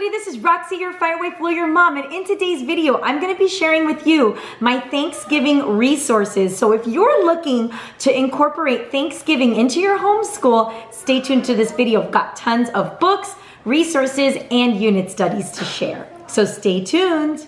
everybody, this is Roxy, your Fireway Flow, your mom, and in today's video, I'm gonna be sharing with you my Thanksgiving resources. So if you're looking to incorporate Thanksgiving into your homeschool, stay tuned to this video. I've got tons of books, resources, and unit studies to share. So stay tuned.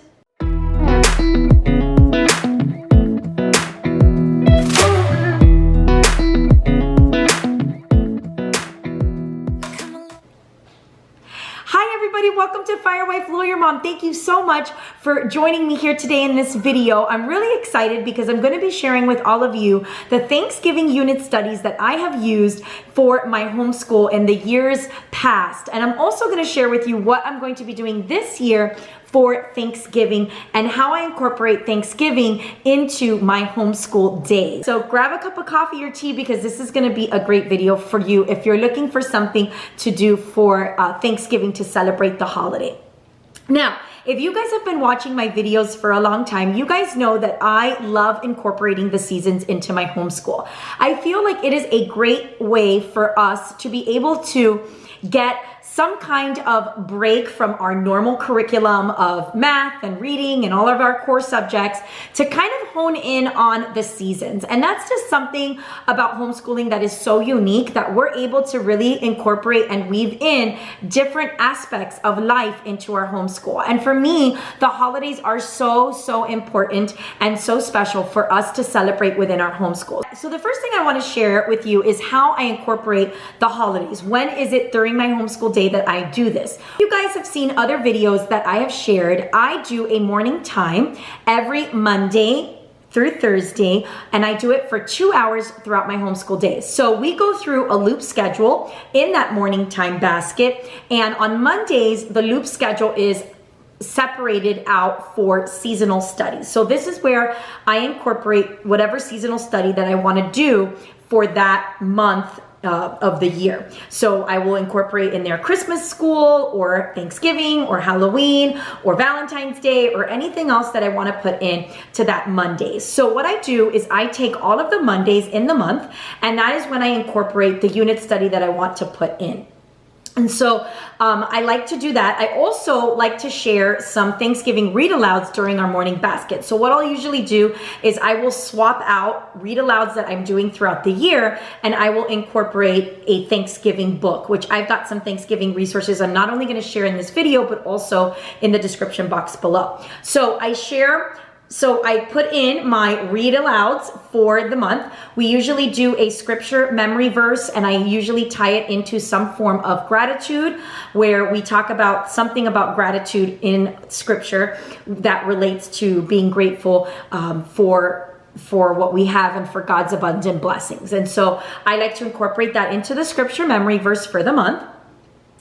Welcome to Fireway Flow, your mom. Thank you so much for joining me here today in this video. I'm really excited because I'm going to be sharing with all of you the Thanksgiving unit studies that I have used for my homeschool in the years past. And I'm also going to share with you what I'm going to be doing this year for Thanksgiving and how I incorporate Thanksgiving into my homeschool days. So grab a cup of coffee or tea because this is gonna be a great video for you if you're looking for something to do for Thanksgiving to celebrate the holiday. Now, if you guys have been watching my videos for a long time, you guys know that I love incorporating the seasons into my homeschool. I feel like it is a great way for us to be able to get some kind of break from our normal curriculum of math and reading and all of our core subjects to kind of hone in on the seasons. And that's just something about homeschooling that is so unique that we're able to really incorporate and weave in different aspects of life into our homeschool. And for me, the holidays are so important and so special for us to celebrate within our homeschool. So the first thing I want to share with you is how I incorporate the holidays. When is it during my homeschool day that I do this? You guys have seen other videos that I have shared. I do a morning time every Monday through Thursday, and I do it for 2 hours throughout my homeschool days. So we go through a loop schedule in that morning time basket, and on Mondays, the loop schedule is separated out for seasonal studies. So this is where I incorporate whatever seasonal study that I want to do for that month of the year. So I will incorporate in there Christmas school or Thanksgiving or Halloween or Valentine's Day or anything else that I want to put in to that Monday. So what I do is I take all of the Mondays in the month, and that is when I incorporate the unit study that I want to put in. And so I like to do that. I also like to share some Thanksgiving read-alouds during our morning basket. So what I'll usually do is I will swap out read-alouds that I'm doing throughout the year, and I will incorporate a Thanksgiving book, which I've got some Thanksgiving resources I'm not only going to share in this video, but also in the description box below. So I put in my read alouds for the month. We usually do a scripture memory verse, and I usually tie it into some form of gratitude where we talk about something about gratitude in scripture that relates to being grateful for what we have and for God's abundant blessings. And so I like to incorporate that into the scripture memory verse for the month.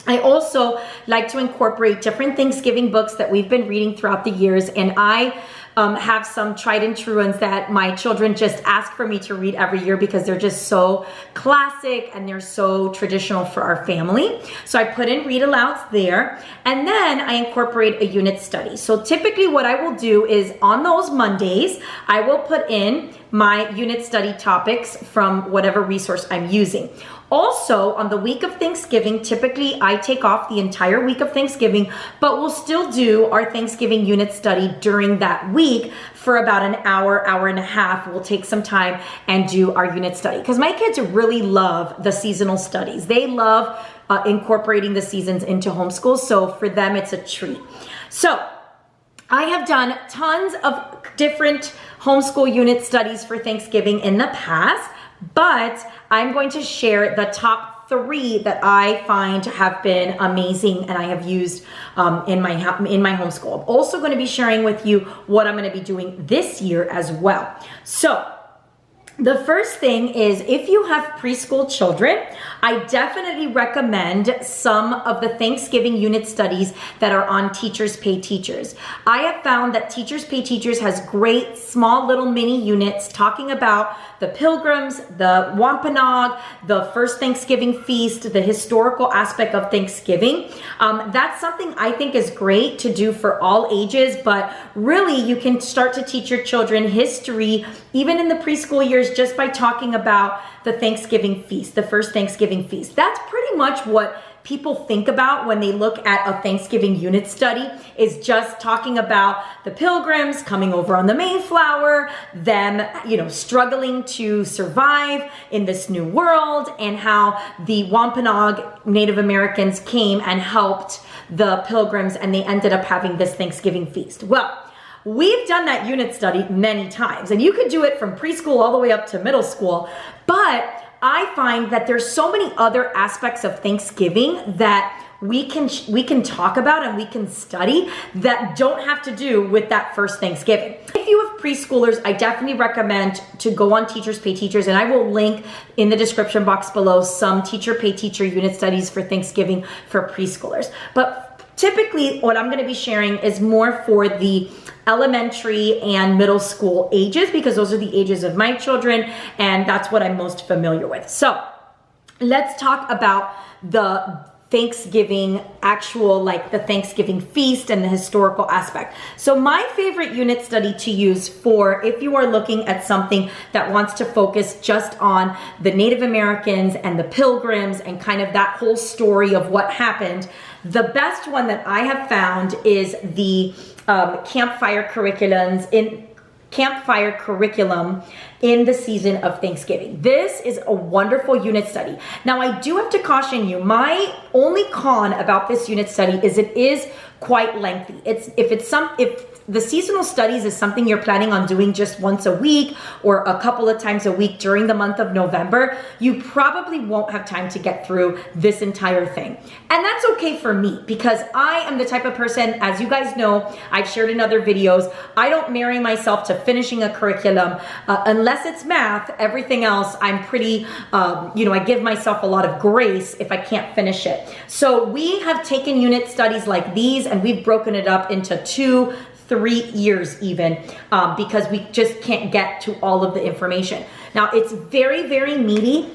I also like to incorporate different Thanksgiving books that we've been reading throughout the years, and I have some tried and true ones that my children just ask for me to read every year because they're just so classic and they're so traditional for our family. So I put in read alouds there, and then I incorporate a unit study. So typically what I will do is on those Mondays, I will put in my unit study topics from whatever resource I'm using. Also, on the week of Thanksgiving, typically I take off the entire week of Thanksgiving, but we'll still do our Thanksgiving unit study during that week for about an hour, hour and a half. We'll take some time and do our unit study because my kids really love the seasonal studies. They love incorporating the seasons into homeschool, so for them it's a treat. So I have done tons of different homeschool unit studies for Thanksgiving in the past, but I'm going to share the top 3 that I find have been amazing and I have used in my homeschool. I'm also going to be sharing with you what I'm going to be doing this year as well. So the first thing is, if you have preschool children, I definitely recommend some of the Thanksgiving unit studies that are on Teachers Pay Teachers. I have found that Teachers Pay Teachers has great small little mini units talking about the Pilgrims, the Wampanoag, the first Thanksgiving feast, the historical aspect of Thanksgiving. That's something I think is great to do for all ages, but really you can start to teach your children history even in the preschool years just by talking about the Thanksgiving feast, the first Thanksgiving feast. That's pretty much what people think about when they look at a Thanksgiving unit study is just talking about the Pilgrims coming over on the Mayflower, them, struggling to survive in this new world, and how the Wampanoag Native Americans came and helped the Pilgrims, and they ended up having this Thanksgiving feast. Well, we've done that unit study many times, and you could do it from preschool all the way up to middle school, but I find that there's so many other aspects of Thanksgiving that we can talk about and we can study that don't have to do with that first Thanksgiving. If you have preschoolers, I definitely recommend to go on Teachers Pay Teachers, and I will link in the description box below some Teacher Pay Teacher unit studies for Thanksgiving for preschoolers. But typically what I'm gonna be sharing is more for the elementary and middle school ages, because those are the ages of my children and that's what I'm most familiar with. So let's talk about the Thanksgiving the Thanksgiving feast and the historical aspect. So my favorite unit study to use for if you are looking at something that wants to focus just on the Native Americans and the Pilgrims and kind of that whole story of what happened, the best one that I have found is the campfire curriculum in the season of Thanksgiving. This is a wonderful unit study. Now, I do have to caution you, my only con about this unit study is it is quite lengthy. If the seasonal studies is something you're planning on doing just once a week or a couple of times a week during the month of November, you probably won't have time to get through this entire thing. And that's okay for me, because I am the type of person, as you guys know, I've shared in other videos, I don't marry myself to finishing a curriculum unless it's math. Everything else, I'm pretty, I give myself a lot of grace if I can't finish it. So we have taken unit studies like these and we've broken it up into 2-3 years even, because we just can't get to all of the information. Now, it's very, very meaty.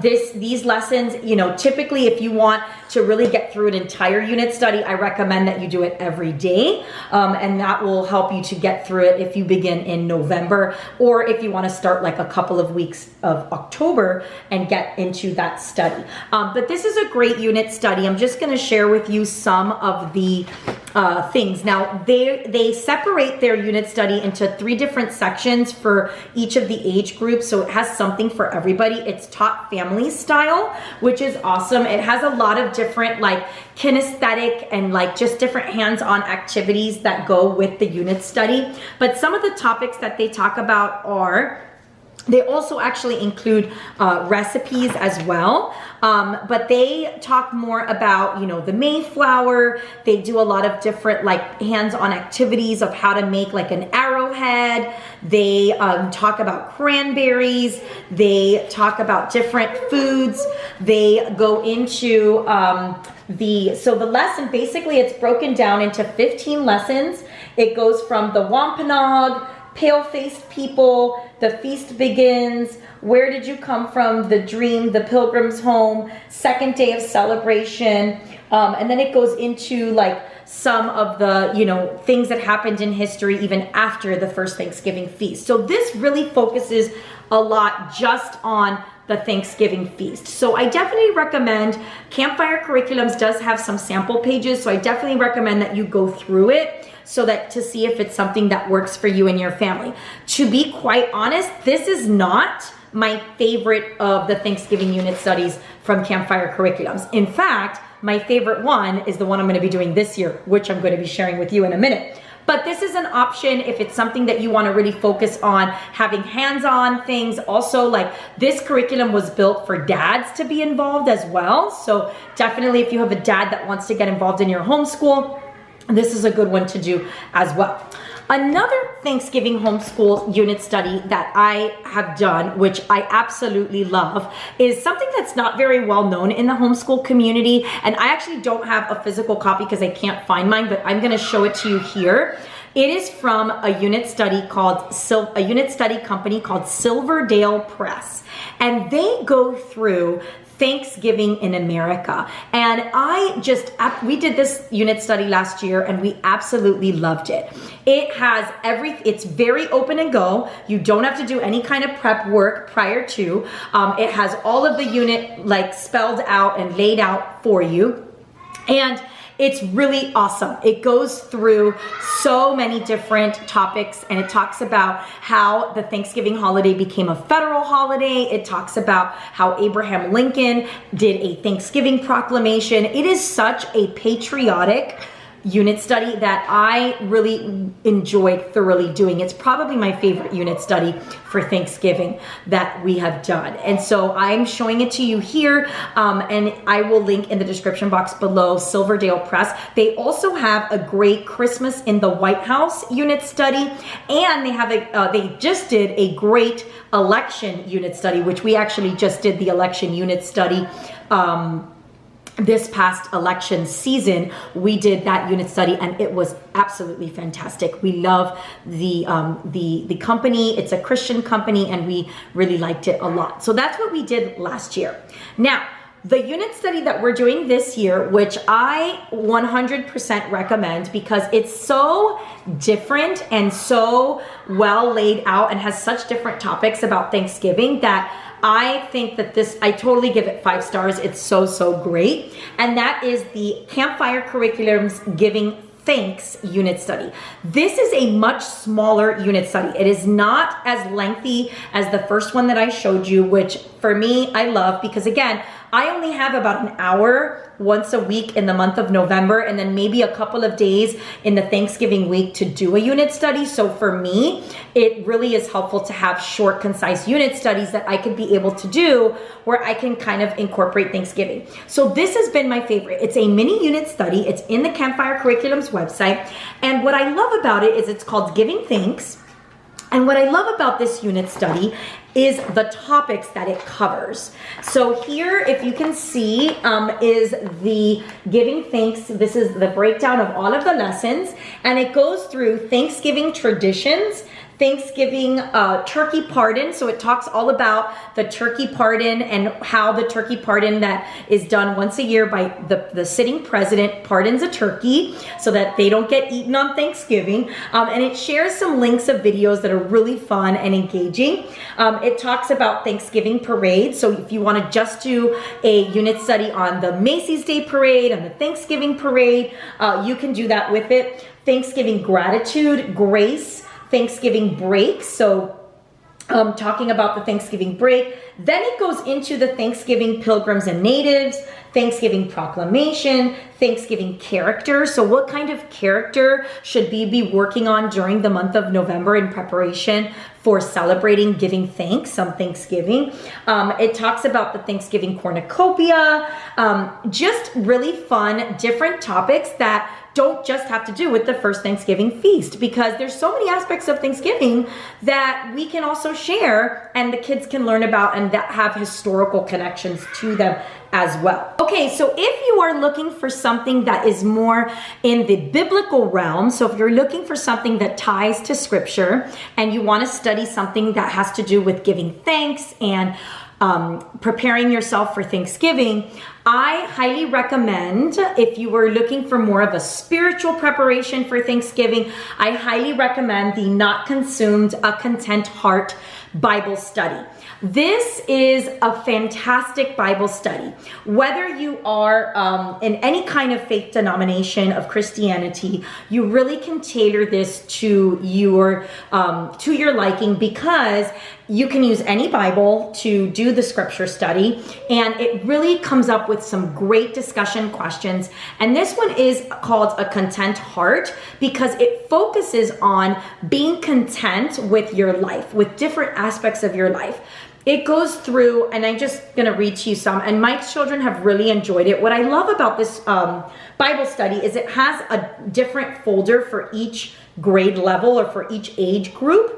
These lessons, typically if you want to really get through an entire unit study, I recommend that you do it every day, and that will help you to get through it if you begin in November, or if you want to start like a couple of weeks of October and get into that study. But this is a great unit study. I'm just going to share with you some of the things. Now, they separate their unit study into 3 different sections for each of the age groups, so it has something for everybody. It's taught family style, which is awesome. It has a lot of different kinesthetic and just different hands-on activities that go with the unit study. But some of the topics that they talk about are, they also actually include recipes as well, but they talk more about, the Mayflower. They do a lot of different hands-on activities of how to make an arrowhead. They talk about cranberries. They talk about different foods. They go into so the lesson, basically it's broken down into 15 lessons. It goes from the Wampanoag, pale-faced people, the feast begins, where did you come from, the dream, the pilgrim's home, second day of celebration, and then it goes into some of the things that happened in history even after the first Thanksgiving feast. So this really focuses a lot just on the Thanksgiving feast. So I definitely recommend, Campfire Curriculums does have some sample pages, so I definitely recommend that you go through it to see if it's something that works for you and your family. To be quite honest, this is not my favorite of the Thanksgiving unit studies from Campfire Curriculums. In fact, my favorite one is the one I'm going to be doing this year, which I'm going to be sharing with you in a minute. But this is an option if it's something that you want to really focus on having hands-on things. Also, this curriculum was built for dads to be involved as well. So definitely if you have a dad that wants to get involved in your homeschool, this is a good one to do as well. Another Thanksgiving homeschool unit study that I have done, which I absolutely love, is something that's not very well known in the homeschool community. And I actually don't have a physical copy because I can't find mine, but I'm going to show it to you here. It is from a unit study company called Silverdale Press. And they go through Thanksgiving in America. And we did this unit study last year and we absolutely loved it. It's very open and go. You don't have to do any kind of prep work prior to. It has all of the unit like spelled out and laid out for you. And it's really awesome. It goes through so many different topics, and it talks about how the Thanksgiving holiday became a federal holiday. It talks about how Abraham Lincoln did a Thanksgiving proclamation. It is such a patriotic unit study that I really enjoyed thoroughly doing. It's probably my favorite unit study for Thanksgiving that we have done. And so I'm showing it to you here, and I will link in the description box below, Silverdale Press. They also have a great Christmas in the White House unit study, and they just did a great election unit study, which we actually just did the election unit study this past election season. We did that unit study and it was absolutely fantastic. We love the company. It's a Christian company and we really liked it a lot. So that's what we did last year. Now, the unit study that we're doing this year, which I 100% recommend because it's so different and so well laid out and has such different topics about Thanksgiving that I think that I totally give it 5 stars. It's so great. And that is the Campfire Curriculum's Giving Thanks unit study. This is a much smaller unit study. It is not as lengthy as the first one that I showed you, which for me, I love because again, I only have about an hour once a week in the month of November and then maybe a couple of days in the Thanksgiving week to do a unit study. So for me, it really is helpful to have short, concise unit studies that I could be able to do where I can kind of incorporate Thanksgiving. So this has been my favorite. It's a mini unit study. It's in the Campfire Curriculum's website. And what I love about it is it's called Giving Thanks. And what I love about this unit study is the topics that it covers. So here, if you can see, is the Giving Thanks. This is the breakdown of all of the lessons, and it goes through Thanksgiving traditions, Thanksgiving turkey pardon. So it talks all about the turkey pardon and how the turkey pardon that is done once a year by the sitting president pardons a turkey so that they don't get eaten on Thanksgiving. And it shares some links of videos that are really fun and engaging. It talks about Thanksgiving parade. So if you want to just do a unit study on the Macy's Day Parade and the Thanksgiving parade, you can do that with it. Thanksgiving gratitude, grace, Thanksgiving break, so talking about the Thanksgiving break. Then it goes into the Thanksgiving pilgrims and natives, Thanksgiving proclamation, Thanksgiving character. So what kind of character should we be working on during the month of November in preparation for celebrating giving thanks on Thanksgiving? It talks about the Thanksgiving cornucopia, just really fun, different topics that don't just have to do with the first Thanksgiving feast, because there's so many aspects of Thanksgiving that we can also share and the kids can learn about and that have historical connections to them as well. Okay, so if you are looking for something that is more in the biblical realm, so if you're looking for something that ties to scripture and you want to study something that has to do with giving thanks and preparing yourself for Thanksgiving, I highly recommend, if you were looking for more of a spiritual preparation for Thanksgiving, I highly recommend the Not Consumed, A Content Heart Bible study. This is a fantastic Bible study. Whether you are in any kind of faith denomination of Christianity, you really can tailor this to your liking, because you can use any Bible to do the scripture study, and it really comes up with some great discussion questions. And this one is called A Content Heart because it focuses on being content with your life, with different aspects of your life. It goes through, and I'm just going to read to you some, and my children have really enjoyed it. What I love about this Bible study is it has a different folder for each grade level or for each age group.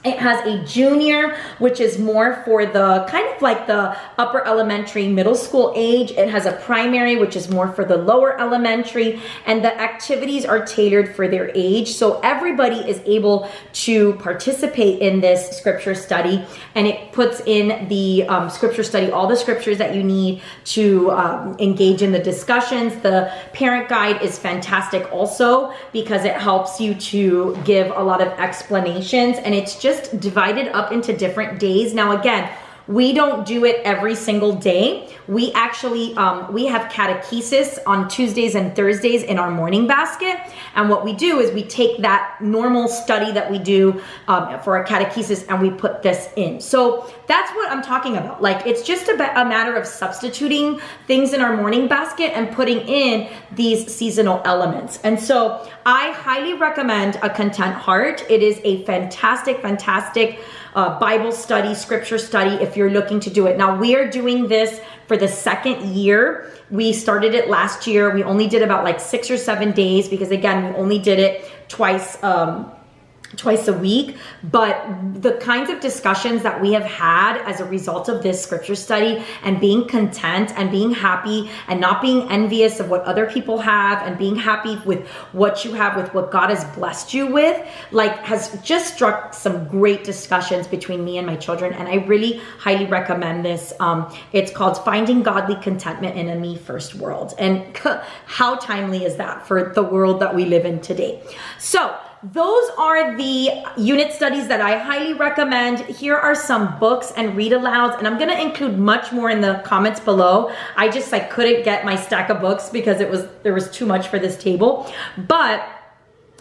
It has a junior, which is more for the kind of like the upper elementary, middle school age. It has a primary, which is more for the lower elementary, and the activities are tailored for their age. So everybody is able to participate in this scripture study, and it puts in the scripture study all the scriptures that you need to engage in the discussions. The parent guide is fantastic also because it helps you to give a lot of explanations, and it's just divided up into different days. Now, again, we don't do it every single day. We actually, we have catechesis on Tuesdays and Thursdays in our morning basket. And what we do is we take that normal study that we do for our catechesis and we put this in. So that's what I'm talking about. Like, it's just a matter of substituting things in our morning basket and putting in these seasonal elements. And so I highly recommend A Content Heart. It is a fantastic, fantastic Bible study, scripture study, if you're looking to do it. Now, we are doing this for the second year. We started it last year. We only did about like 6 or 7 days because, again, we only did it twice a week. But the kinds of discussions that we have had as a result of this scripture study, and being content and being happy and not being envious of what other people have, and being happy with what you have, with what God has blessed you with, like, has just struck some great discussions between me and my children. And I really highly recommend this. It's called Finding Godly Contentment in a Me First World. And how timely is that for the world that we live in today? So those are the unit studies that I highly recommend. Here are some books and read alouds, and I'm going to include much more in the comments below. I just couldn't get my stack of books because there was too much for this table. But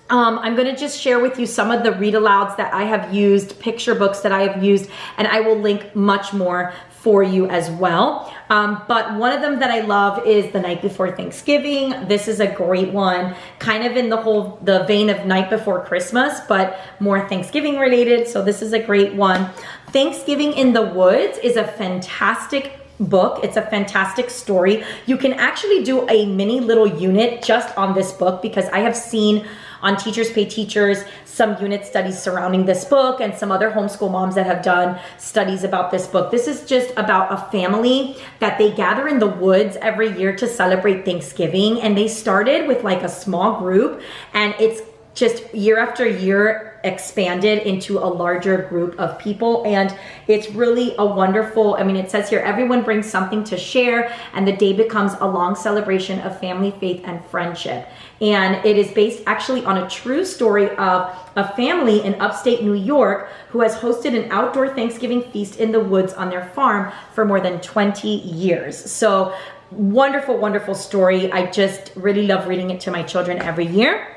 I'm going to just share with you some of the read alouds that I have used, picture books that I have used, and I will link much more for you as well. But one of them that I love is The Night Before Thanksgiving. This is a great one, kind of in the vein of Night Before Christmas, but more Thanksgiving related. So this is a great one. Thanksgiving in the Woods is a fantastic book. It's a fantastic story. You can actually do a mini little unit just on this book, because I have seen on Teachers Pay Teachers some unit studies surrounding this book, and some other homeschool moms that have done studies about this book. This is just about a family that they gather in the woods every year to celebrate Thanksgiving, and they started with like a small group, and it's just year after year expanded into a larger group of people. And it's really a wonderful, I mean, it says here, everyone brings something to share, and the day becomes a long celebration of family, faith, and friendship. And it is based actually on a true story of a family in upstate New York who has hosted an outdoor Thanksgiving feast in the woods on their farm for more than 20 years. So wonderful, wonderful story. I just really love reading it to my children every year.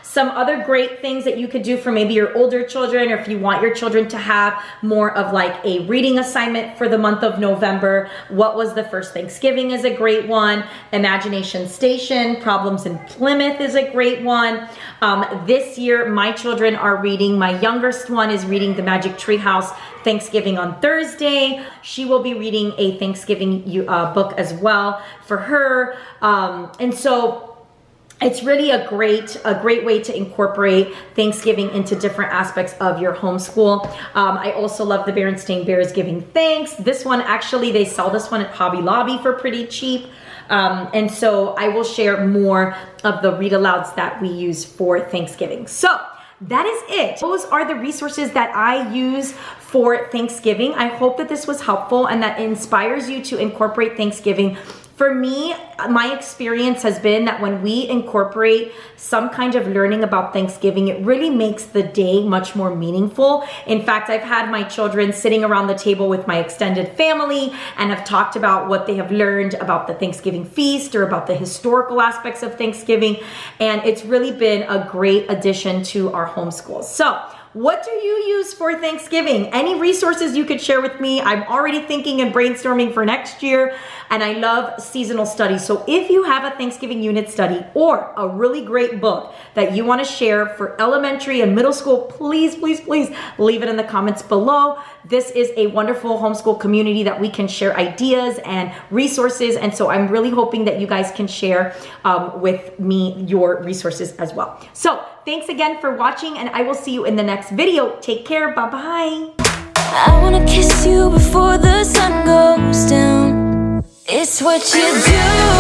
Some other great things that you could do for maybe your older children, or if you want your children to have more of like a reading assignment for the month of November. What Was the First Thanksgiving is a great one. Imagination Station, Problems in Plymouth is a great one. This year, my children are reading, my youngest one is reading The Magic Tree House, Thanksgiving on Thursday. She will be reading a Thanksgiving book as well for her. And so it's really a great way to incorporate Thanksgiving into different aspects of your homeschool. I also love the Bernstein Bears Giving Thanks. This one, actually, they sell this one at Hobby Lobby for pretty cheap. And so I will share more of the read alouds that we use for Thanksgiving. So that is it. Those are the resources that I use for Thanksgiving. I hope that this was helpful and that inspires you to incorporate Thanksgiving. For me, my experience has been that when we incorporate some kind of learning about Thanksgiving, it really makes the day much more meaningful. In fact, I've had my children sitting around the table with my extended family and have talked about what they have learned about the Thanksgiving feast or about the historical aspects of Thanksgiving. And it's really been a great addition to our homeschool. So, what do you use for Thanksgiving? Any resources you could share with me? I'm already thinking and brainstorming for next year, and I love seasonal studies. So if you have a Thanksgiving unit study or a really great book that you want to share for elementary and middle school, please, please, please leave it in the comments below. This is a wonderful homeschool community that we can share ideas and resources, and so I'm really hoping that you guys can share with me your resources as well. So thanks again for watching, and I will see you in the next video. Take care. Bye-bye. I wanna kiss you before the sun goes down. It's what you do.